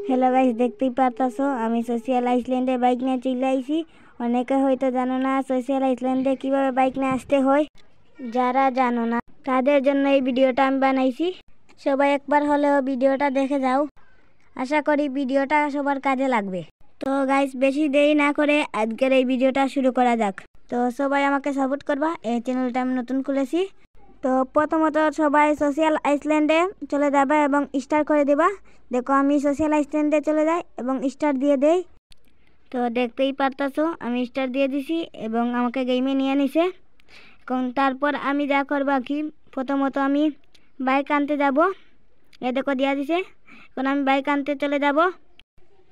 Hello guys, দেখতেই পারতাছো আমি social আইসল্যান্ডে bike নিয়ে চলে আইছি। অনেকে হয়তো জানো না সোশ্যাল আইসল্যান্ডে কিভাবে বাইক নিয়ে আসতে হয়। যারা জানো না তাদের জন্য এই ভিডিওটা আমি বানাইছি। সবাই একবার হলেও ভিডিওটা দেখে যাও। আশা করি ভিডিওটা সবার কাজে লাগবে। তো গাইস, বেশি দেরি না করে আজকের এই ভিডিওটা শুরু করা যাক। তো সবাই আমাকে সাপোর্ট করবা। এই চ্যানেলটা আমি নতুন খুলেছি। তো প্রথমত সবাই সোশ্যাল আইসল্যান্ডে চলে যাবে এবং স্টার্ট করে দেবা। দেখো আমি সোশ্যাল আইসল্যান্ডে চলে যাই এবং স্টার্ট দিয়ে দেই। তো দেখতেই পারতাছো আমি স্টার্ট দিয়ে দিছি এবং আমাকে গেমে নিয়ে নিছে। এখন তারপর আমি যা করবা কি, প্রথমত আমি বাইক আনতে যাব। এ দেখো দিয়া দিছে। এখন আমি বাইক আনতে চলে যাব।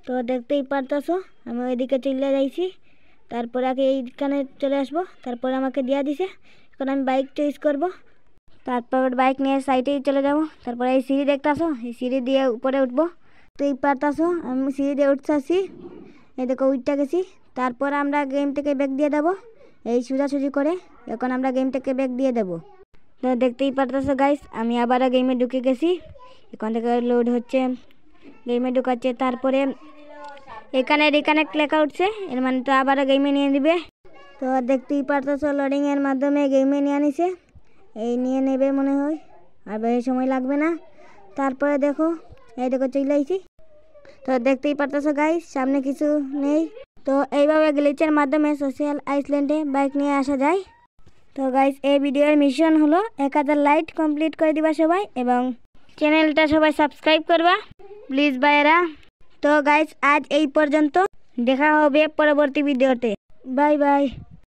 তো দেখতেই পারতাছো আমি ওইদিকে চলে যাইছি। তারপর আগে এইখানে চলে আসবো। তারপর আমাকে দিয়া দিছে। এখন আমি বাইক চয়েস করব। তারপর বাইক নিয়ে সাইডেই চলে যাব। তারপর এই সিঁড়ি দেখতেছো, এই সিঁড়ি দিয়ে উপরে উঠবো। তো এই পারতাছো আমি সিঁড়ি দিয়ে উঠতেছি। এই দেখো উঠতে গেছি। তারপর আমরা গেম থেকে ব্যাক দিয়ে দেবো এই সোজাসুজি করে। এখন আমরা গেম থেকে ব্যাক দিয়ে দেবো। তো দেখতেই পারতাছো গাইস আমি আবার গেমে ঢুকে গেছি। এখান থেকে লোড হচ্ছে, গেমে ঢুকাচ্ছে। তারপরে এখানে রিকানেক্ট লেখা উঠছে, এর মানে তো আবার গেমে নিয়ে দিবে। তো দেখতেই পারতাছো লোডিংয়ের মাধ্যমে গেমে নিয়ে নিছে। এই নিয়ে নেবে মনে হয়, আর বেশি সময় লাগবে না। তারপরে দেখো এই দেখো চলে আইছি। তো দেখতেই পারতেছো গাইস সামনে কিছু নেই। তো এইভাবে গ্লিচের মাধ্যমে সোশ্যাল আইসল্যান্ডে বাইক নিয়ে আসা যায়। তো গাইস এই ভিডিওর মিশন হলো 1000 লাইক কমপ্লিট করে দিবা সবাই, এবং চ্যানেলটা সবাই সাবস্ক্রাইব করবা প্লিজ ভাইয়েরা। তো গাইস আজ এই পর্যন্ত, দেখা হবে পরবর্তী ভিডিওতে। Bye bye.